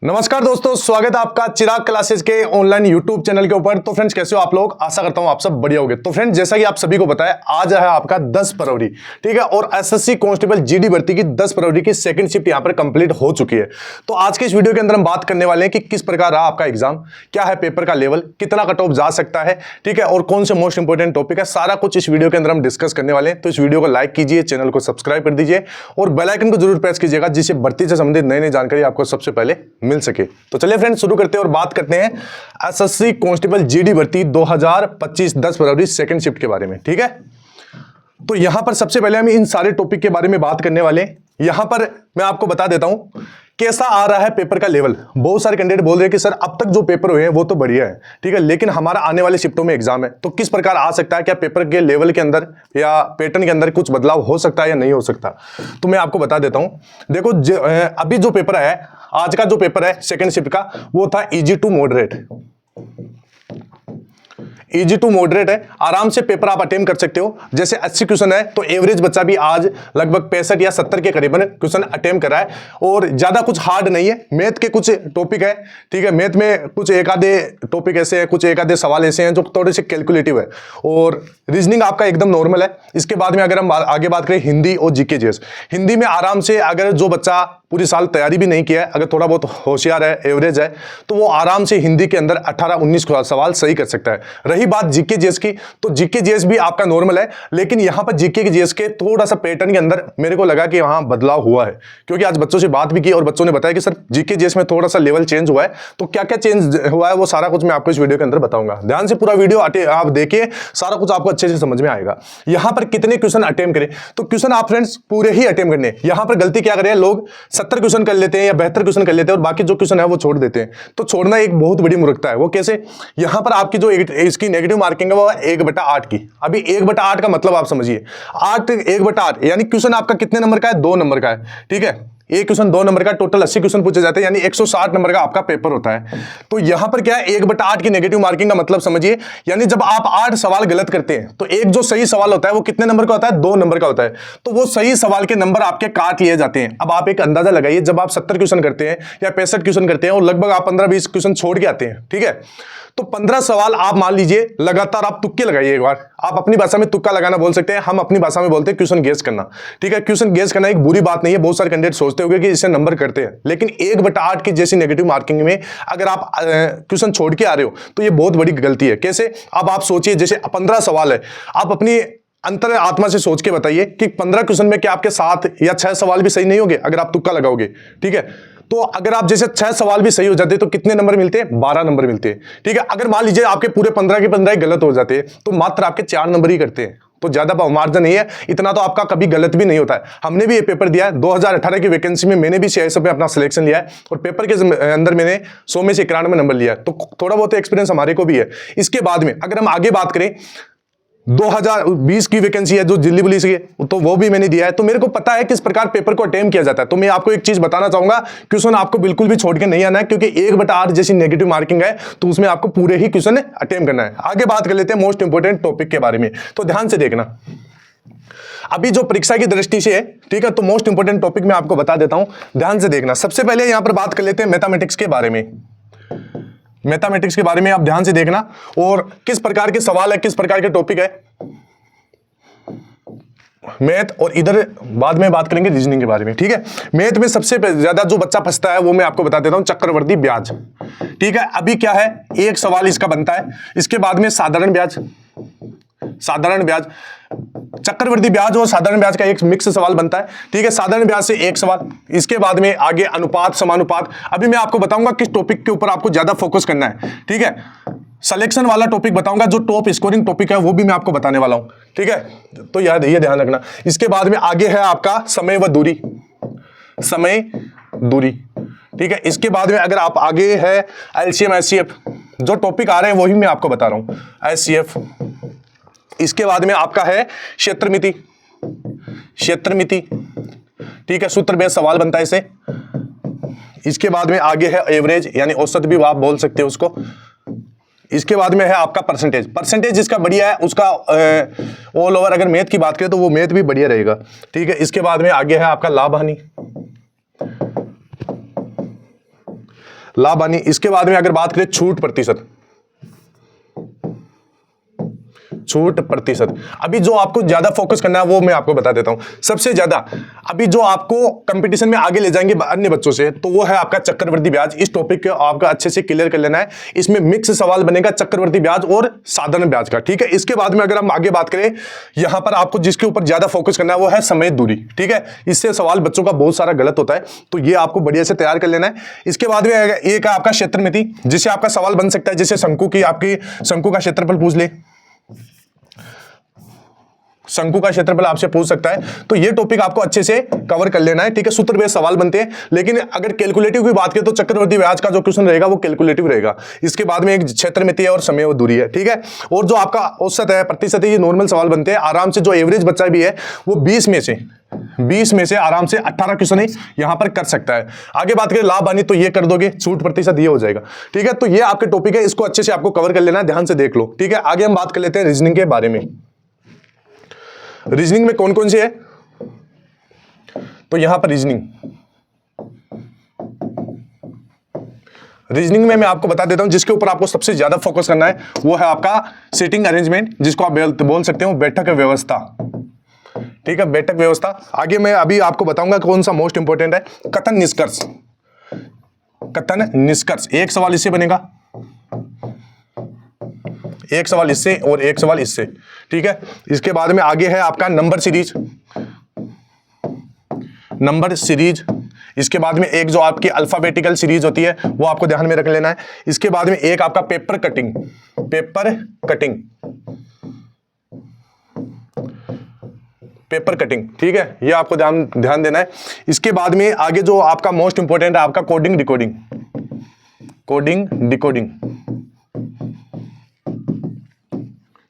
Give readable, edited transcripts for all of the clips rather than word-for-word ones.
नमस्कार दोस्तों, स्वागत है आपका चिराग क्लासेस के ऑनलाइन यूट्यूब चैनल के ऊपर। तो फ्रेंड्स, कैसे हो आप लोग? आशा करता हूं आप सब बढ़िया होंगे। तो फ्रेंड्स, जैसा कि आप सभी को पता है, आज है आपका 10 फरवरी, ठीक है, और एसएससी कांस्टेबल जीडी भर्ती की 10 फरवरी की सेकंड शिफ्ट यहां पर कंप्लीट हो चुकी है। तो आज के इस वीडियो के अंदर हम बात करने वाले हैं कि किस प्रकार रहा आपका एग्जाम, क्या है पेपर का लेवल, कितना कट ऑफ जा सकता है, ठीक है, और कौन से मोस्ट इंपोर्टेंट टॉपिक है, सारा कुछ इस वीडियो के अंदर हम डिस्कस करने वाले हैं। तो इस वीडियो को लाइक कीजिए, चैनल को सब्सक्राइब कर दीजिए और बेल आइकन को जरूर प्रेस कीजिएगा, जिससे भर्ती से संबंधित नई नई जानकारी आपको सबसे पहले मिल सके। तो चलिए फ्रेंड्स, शुरू करते हैं और बात करते हैं एसएससी कांस्टेबल जीडी भर्ती 2025 10 फरवरी सेकंड शिफ्ट के बारे में, ठीक है। तो यहां पर सबसे पहले हम इन सारे टॉपिक के बारे में बात करने वाले हैं। यहां पर मैं आपको बता देता हूं कैसा आ रहा है पेपर का लेवल। बहुत सारे कैंडिडेट बोल रहे हैं कि सर अब तक जो पेपर हुए हैं वो तो बढ़िया है, ठीक है, लेकिन हमारा आने वाले शिफ्टों में एग्जाम है, तो किस प्रकार आ सकता है, क्या पेपर के लेवल के अंदर या पैटर्न के अंदर कुछ बदलाव हो सकता है या नहीं हो सकता। तो मैं आपको बता देता हूं। देखो, अभी जो पेपर है, आज का जो पेपर है सेकंड शिफ्ट का, वो था easy to moderate. Easy to moderate है, आराम से पेपर आप अटेम्प्ट कर सकते हो। जैसे 80 क्वेश्चन है तो एवरेज बच्चा भी आज लगभग 65 या 70 के करीबन क्वेश्चन अटेम्प्ट कर रहा है, और ज्यादा कुछ हार्ड नहीं है। मैथ के कुछ टॉपिक है, ठीक है, मैथ में कुछ एक आधे टॉपिक ऐसे हैं, कुछ एक आधे सवाल ऐसे हैं जो थोड़े से कैलकुलेटिव है, और रीजनिंग आपका एकदम नॉर्मल है। इसके बाद में अगर हम आगे बात करें हिंदी और जीके जीएस, हिंदी में आराम से अगर जो बच्चा पूरी साल तैयारी भी नहीं किया है, अगर थोड़ा बहुत होशियार है, एवरेज है, तो वो आराम से हिंदी के अंदर 18-19 सवाल सही कर सकता है। रही बात जीके जीएस की, तो जीके जीएस भी आपका नॉर्मल है, लेकिन यहां पर जीके के जीएस के थोड़ा सा पैटर्न के अंदर मेरे को लगा कि वहां बदलाव हुआ है, क्योंकि आज बच्चों से बात भी की और बच्चों ने बताया कि सर जीके जीएस में थोड़ा सा लेवल चेंज हुआ है। तो क्या क्या चेंज हुआ है वो सारा कुछ मैं आपको इस वीडियो के अंदर बताऊंगा। ध्यान से पूरा वीडियो आप देखिए, सारा कुछ आपको अच्छे से समझ में आएगा। यहां पर कितने क्वेश्चन अटेम्प्ट करें, तो क्वेश्चन आप फ्रेंड्स पूरे ही अटेम्प्ट करने। यहां पर गलती क्या करें लोग, 70 क्वेश्चन कर लेते हैं या 72 क्वेश्चन कर लेते हैं और बाकी जो क्वेश्चन है वो छोड़ देते हैं। तो छोड़ना एक बहुत बड़ी मूर्खता है। वो कैसे? यहां पर आपकी जो इसकी नेगेटिव मार्किंग है वो 1/8 की। अभी 1/8 का मतलब आप समझिए, 1/8 यानी क्वेश्चन आपका कितने नंबर का है? 2 नंबर का है, ठीक है। एक क्वेश्चन 2 नंबर का, टोटल 80 क्वेश्चन पूछे जाते हैं, यानी 160 नंबर का आपका पेपर होता है। तो यहां पर क्या है, 1/8 की नेगेटिव मार्किंग का मतलब समझिए, यानी जब आप 8 सवाल गलत करते हैं तो एक जो सही सवाल होता है वो कितने नंबर का होता है? 2 नंबर का होता है। तो वो सही सवाल के नंबर आपके काट लिए जाते हैं। अब आप एक अंदाजा लगाइए, जब आप 70 क्वेश्चन करते हैं या 65 क्वेश्चन करते हैं और लगभग आप 15-20 क्वेश्चन छोड़ के आते हैं, ठीक है, तो 15 सवाल आप मान लीजिए लगातार आप तुक्के लगाइए। एक बार आप अपनी भाषा में तुक्का लगाना बोल सकते हैं, हम अपनी भाषा में बोलते हैं क्वेश्चन गेस करना, ठीक है। क्वेश्चन गेस करना एक बुरी बात नहीं है, बहुत सारे कैंडिडेट सोचते होंगे कि इससे नंबर करते हैं, लेकिन 1/8 की जैसी नेगेटिव मार्किंग में अगर आप क्वेश्चन छोड़ के आ रहे हो तो ये बहुत बड़ी गलती है। कैसे? अब आप सोचिए, जैसे 15 सवाल है, आप अपनी अंतर आत्मा से सोच के बताइए कि 15 क्वेश्चन में क्या आपके 7 या 6 सवाल भी सही नहीं होंगे अगर आप तुक्का लगाओगे, ठीक है। तो अगर आप जैसे 6 सवाल भी सही हो जाते तो कितने नंबर मिलते हैं? 12 नंबर मिलते हैं, ठीक है। अगर मान लीजिए आपके पूरे 15 के 15 गलत हो जाते तो मात्र आपके 4 नंबर ही करते हैं, तो ज्यादा मार्जिन नहीं है, इतना तो आपका कभी गलत भी नहीं होता है। हमने भी ये पेपर दिया है 2018 की वैकेंसी में, मैंने भी सीआईएसएफ में अपना सिलेक्शन लिया है और पेपर के अंदर मैंने 100 में से 91 नंबर लिया है, तो थोड़ा बहुत एक्सपीरियंस हमारे को भी है। इसके बाद में अगर हम आगे बात करें, 2020 की वैकेंसी है जो दिल्ली पुलिस की, तो वो भी मैंने दिया है, तो मेरे को पता है किस प्रकार पेपर को अटेम्प्ट किया जाता है। तो मैं आपको एक चीज बताना चाहूंगा, क्वेश्चन आपको बिल्कुल भी छोड़ के नहीं आना है, क्योंकि 1/8 जैसी नेगेटिव मार्किंग है, तो उसमें आपको पूरे ही क्वेश्चन अटेम्प्ट करना है। आगे बात कर लेते हैं मोस्ट इंपोर्टेंट टॉपिक के बारे में, तो ध्यान से देखना। अभी जो परीक्षा की दृष्टि से है, ठीक है, तो मोस्ट इंपोर्टेंट टॉपिक मैं आपको बता देता हूं, ध्यान से देखना। सबसे पहले यहां पर बात कर लेते हैं मैथमेटिक्स के बारे में। मैथमेटिक्स के बारे में आप ध्यान से देखना, और किस प्रकार के सवाल है, किस प्रकार के टॉपिक है मैथ, और इधर बाद में बात करेंगे रीजनिंग के बारे में, ठीक है। मैथ में सबसे ज्यादा जो बच्चा फंसता है वो मैं आपको बता देता हूं, चक्रवर्ती ब्याज, ठीक है। अभी क्या है, एक सवाल इसका बनता है, इसके बाद में साधारण ब्याज, साधारण ब्याज, चक्रवर्ती ब्याज और साधारण ब्याज का एक मिक्स सवाल बनता है, ठीक है। साधारण ब्याज से एक सवाल, इसके बाद में आगे अनुपात, समानुपात। अभी मैं आपको बताऊंगा किस टॉपिक के ऊपर आपको ज्यादा फोकस करना है, ठीक है। सिलेक्शन वाला टॉपिक बताऊंगा, जो टॉप स्कोरिंग टॉपिक है वो भी मैं आपको बताने वाला हूं, ठीक है। तो ये ध्यान रखना। इसके बाद में आगे है आपका समय व दूरी, समय दूरी, ठीक है। इसके बाद में अगर आप आगे है एलसीएम एचसीएफ, जो टॉपिक आ रहे हैं वही मैं आपको बता रहा हूं, एचसीएफ। इसके बाद में आपका है क्षेत्रमिति, क्षेत्रमिति, ठीक है, सूत्र बेस्ड सवाल बनता है इसे। इसके बाद में आगे है एवरेज, यानी औसत भी आप बोल सकते हो उसको। इसके बाद में है आपका परसेंटेज, परसेंटेज जिसका बढ़िया है उसका ऑल ओवर अगर मैथ की बात करें तो वो मैथ भी बढ़िया रहेगा, ठीक है। इसके बाद में आगे है आपका लाभ हानि, लाभ हानि। इसके बाद में अगर बात करें छूट प्रतिशत, छूट प्रतिशत, अभी जो आपको ज्यादा फोकस करना है वो मैं आपको बता देता हूं। सबसे ज्यादा अभी जो आपको कंपटीशन में आगे ले जाएंगे अन्य बच्चों से, तो वो है आपका चक्रवृद्धि ब्याज। इस टॉपिक को आपका अच्छे से क्लियर कर लेना है। इसमें मिक्स सवाल बनेगा चक्रवृद्धि ब्याज और साधारण ब्याज का, ठीक है। इसके बाद में अगर हम आगे बात करें, यहां पर आपको जिसके ऊपर ज्यादा फोकस करना है वो है समय दूरी, ठीक है। इससे सवाल बच्चों का बहुत सारा गलत होता है, तो ये आपको बढ़िया से तैयार कर लेना है। इसके बाद में एक आपका क्षेत्रमिति, जिससे आपका सवाल बन सकता है, जैसे शंकु की, आपकी शंकु का क्षेत्रफल पूछ ले, शंकु का क्षेत्रफल आपसे पूछ सकता है, तो ये टॉपिक आपको अच्छे से कवर कर लेना है, ठीक है। सूत्र बेस्ड सवाल बनते हैं, लेकिन अगर कैलकुलेटिव की बात करें तो चक्रवृद्धि ब्याज का जो क्वेश्चन रहेगा वो कैलकुलेटिव रहेगा। इसके बाद में एक क्षेत्रमिति है और समय और दूरी है, ठीक है। और जो आपका औसत है, प्रतिशत है, ये नॉर्मल सवाल बनते हैं आराम से। जो एवरेज बच्चा भी है वो 20 में से आराम से 18 क्वेश्चन यहां पर कर सकता है। आगे बात करें लाभ हानि, तो ये कर दोगे, छूट प्रतिशत ये हो जाएगा, ठीक है। तो ये आपके टॉपिक है, इसको अच्छे से आपको कवर कर लेना है, ध्यान से देख लो, ठीक है। आगे हम बात कर लेते हैं रीजनिंग के बारे में। रीजनिंग में कौन कौन से है, तो यहां पर रीजनिंग में मैं आपको बता देता हूं, जिसके ऊपर आपको सबसे ज्यादा फोकस करना है वो है आपका सीटिंग अरेंजमेंट, जिसको आप बोल सकते हो बैठक व्यवस्था, ठीक है, बैठक व्यवस्था। आगे मैं अभी आपको बताऊंगा कौन सा मोस्ट इंपोर्टेंट है, कथन निष्कर्ष। कथन निष्कर्ष, एक सवाल इससे बनेगा, एक सवाल इससे और एक सवाल इससे, ठीक है। इसके बाद में आगे है आपका नंबर सीरीज, नंबर सीरीज। इसके बाद में एक जो आपकी अल्फाबेटिकल सीरीज होती है वो आपको ध्यान में रख लेना है। इसके बाद में एक आपका paper cutting, paper cutting, paper cutting, ठीक है, ये आपको ध्यान देना है। इसके बाद में आगे जो आपका मोस्ट इंपोर्टेंट है आपका कोडिंग डिकोडिंग, कोडिंग डिकोडिंग,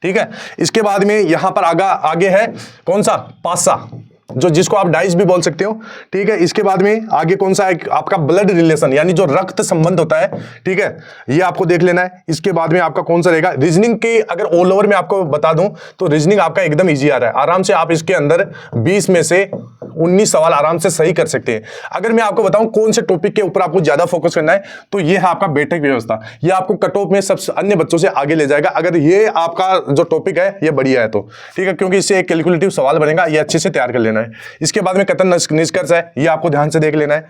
ठीक है। इसके बाद में यहां पर आगे है कौन सा, पासा, जो जिसको आप डाइस भी बोल सकते हो, ठीक है। इसके बाद में आगे कौन सा है आपका ब्लड रिलेशन, यानी जो रक्त संबंध होता है, ठीक है, ये आपको देख लेना है। इसके बाद में आपका कौन सा रहेगा रीजनिंग के, अगर ऑल ओवर में आपको बता दूं तो रीजनिंग आपका एकदम इजी आ रहा है, आराम से आप इसके अंदर 20 में से 19 सवाल आराम से सही कर सकते हैं। अगर मैं आपको बताऊं कौन से टॉपिक के ऊपर आपको ज्यादा फोकस करना है, तो ये है आपका बैठक व्यवस्था। ये आपको कट ऑफ में सब अन्य बच्चों से आगे ले जाएगा, अगर ये आपका जो टॉपिक है ये बढ़िया है तो, ठीक है, क्योंकि इससे एक कैलकुलेटिव सवाल बनेगा, ये अच्छे से तैयार कर लेना है। इसके बाद में कथन निष्कर्ष है, ये आपको ध्यान से देख लेना है।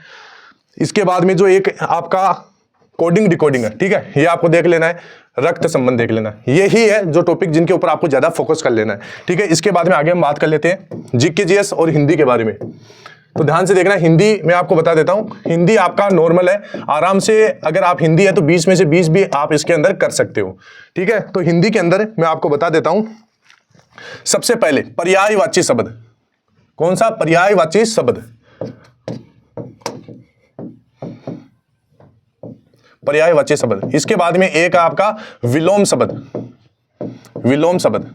इसके बाद में जो एक आपका कोडिंग डिकोडिंग है, ठीक है, ये आपको देख लेना है। रक्त संबंध देख लेना, यही है जो टॉपिक जिनके ऊपर आपको ज्यादा फोकस कर लेना है, ठीक है। इसके बाद में आगे हम बात कर लेते हैं जीके जीएस और हिंदी के बारे में। तो ध्यान से देखना, हिंदी मैं आपको बता देता हूं, हिंदी आपका नॉर्मल है, आराम से अगर आप हिंदी है तो 20 में से 20 भी आप इसके अंदर कर सकते हो, ठीक है। तो हिंदी के अंदर मैं आपको बता देता हूं, सबसे पहले पर्यायवाची शब्द, कौन सा, पर्यायवाची शब्द, पर्यायवाची शब्द। इसके बाद में एक आपका विलोम शब्द, विलोम शब्द,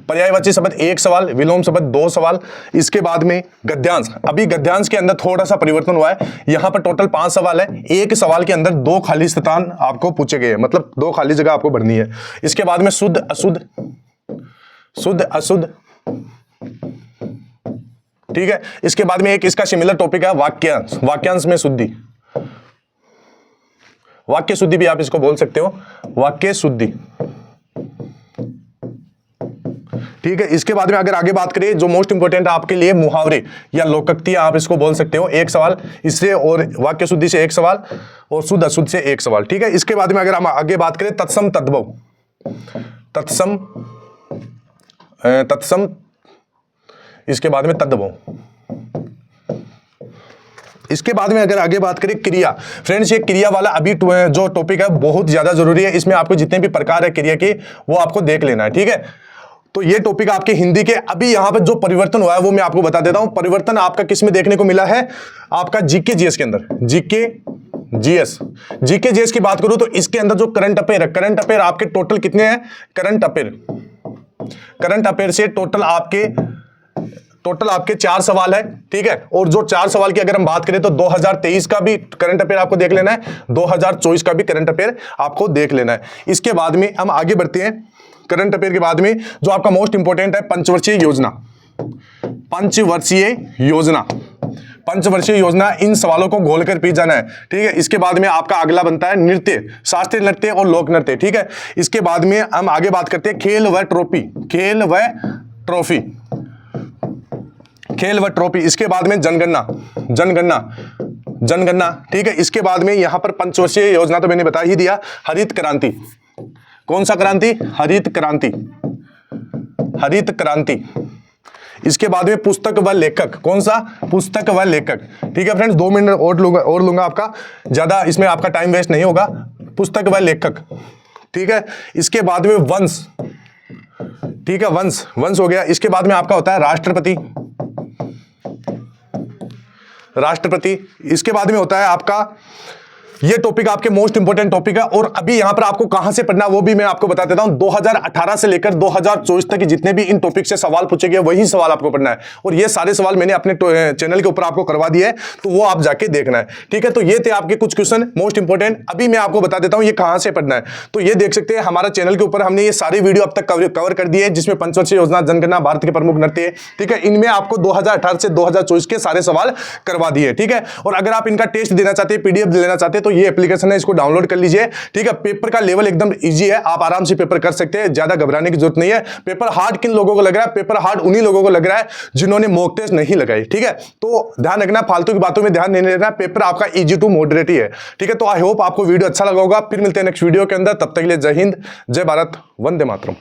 पर्यायवाची शब्द 1 सवाल, विलोम शब्द 2 सवाल। इसके बाद में गद्यांश, अभी गद्यांश के अंदर थोड़ा सा परिवर्तन हुआ है, यहां पर टोटल 5 सवाल है, एक सवाल के अंदर 2 खाली स्थान आपको पूछे गए, मतलब 2 खाली जगह आपको भरनी है। इसके बाद में शुद्ध अशुद्ध, शुद्ध अशुद्ध, ठीक है। इसके बाद में एक इसका सिमिलर टॉपिक है वाक्यांश, वाक्यांश में शुद्धि, वाक्य शुद्धि भी आप इसको बोल सकते हो, वाक्य शुद्धि, ठीक है। इसके बाद में अगर आगे बात करें, जो मोस्ट इंपोर्टेंट आपके लिए मुहावरे या लोकोक्तियां आप इसको बोल सकते हो, 1 सवाल इससे, और वाक्य शुद्धि से 1 सवाल, और शुद्ध अशुद्ध से 1 सवाल, ठीक है। इसके बाद में अगर हम आगे बात करें तत्सम तद्भव, तत्सम, तत्सम, इसके बाद में तद्भव। इसके बाद में अगर आगे बात करें क्रिया, फ्रेंड्स ये क्रिया वाला अभी जो टॉपिक है बहुत ज्यादा जरूरी है, इसमें आपको जितने भी प्रकार है क्रिया के वो आपको देख लेना है, ठीक है। तो ये टॉपिक आपके हिंदी के, अभी यहां पर जो परिवर्तन हुआ है वो मैं आपको बता देता हूं। परिवर्तन आपका किस में देखने को मिला है, आपका जीके जीएस के अंदर, जीके जीएस, जीके जीएस की बात करूं तो इसके अंदर जो करंट अफेयर है, करंट अफेयर आपके टोटल कितने हैं, करंट अफेयर, करंट अफेयर से टोटल आपके 4 सवाल है, ठीक है। और जो 4 सवाल की अगर हम बात करें तो 2023 का भी करंट अफेयर आपको देख लेना है, 2024 का भी करंट अफेयर आपको देख लेना है। इसके बाद में हम आगे बढ़ते हैं, करंट अफेयर के बाद में जो आपका मोस्ट इंपोर्टेंट है पंचवर्षीय योजना, पंचवर्षीय योजना, पंचवर्षीय योजना, इन सवालों को घोलकर पी जाना है, ठीक है। इसके बाद में आपका अगला बनता है नृत्य, शास्त्रीय नृत्य और लोक नृत्य, ठीक है। इसके बाद में हम आगे बात करते हैं खेल व ट्रॉफी, खेल व ट्रॉफी, खेल व ट्रॉफी। इसके बाद में जनगणना, जनगणना, जनगणना, ठीक है। इसके बाद में यहां पर पंचवर्षीय योजना तो मैंने बता ही दिया। हरित क्रांति, कौन सा क्रांति? हरित क्रांति, हरित क्रांति। इसके बाद में पुस्तक व लेखक, कौन सा? पुस्तक व लेखक, ठीक है फ्रेंड्स। 2 मिनट और लूंगा आपका, ज्यादा इसमें आपका टाइम वेस्ट नहीं होगा। पुस्तक व लेखक, ठीक है। इसके बाद में वंश, ठीक है, वंश, वंश हो गया। इसके बाद में आपका होता है राष्ट्रपति, राष्ट्रपति। इसके बाद में होता है आपका, ये टॉपिक आपके मोस्ट इंपोर्टेंट टॉपिक है, और अभी यहां पर आपको कहां से पढ़ना वो भी मैं आपको बता देता हूं। 2018 से लेकर 2024 तक जितने भी इन टॉपिक से सवाल पूछे गए वही सवाल आपको पढ़ना है, और ये सारे सवाल मैंने अपने चैनल के ऊपर आपको करवा दिए है, तो वो आप जाके देखना है, ठीक है। तो ये थे आपके कुछ क्वेश्चन मोस्ट इंपोर्टेंट। अभी मैं आपको बता देता हूं ये कहां से पढ़ना है। तो ये देख सकते हैं हमारा चैनल के ऊपर हमने ये सारी वीडियो अब तक कवर कर दी है, जिसमें पंचवर्षीय योजना, जनगणना, भारत के प्रमुख नृत्य, ठीक है। इनमें आपको 2018 से 2024 के सारे सवाल करवा दिए, ठीक है। और अगर आप इनका टेस्ट देना चाहते हैं, पीडीएफ लेना चाहते हैं, तो ये एप्लीकेशन है, इसको डाउनलोड कर लीजिए, ठीक है। पेपर का लेवल एकदम इजी है, आप आराम से पेपर कर सकते हैं, ज्यादा घबराने की जरूरत नहीं है। पेपर हार्ड किन लोगों को लग रहा है? पेपर हार्ड उन्हीं लोगों को लग रहा है जिन्होंने मॉक टेस्ट नहीं लगाई, ठीक है। तो ध्यान रखना, फालतू की बातों में ध्यान नहीं देना, पेपर आपका इजी टू मॉडरेट ही है, ठीक है। तो आई होप आपको वीडियो अच्छा लगा होगा। फिर मिलते हैं नेक्स्ट वीडियो के अंदर, तब तक के लिए जय हिंद, जय भारत, वंदे मातरम।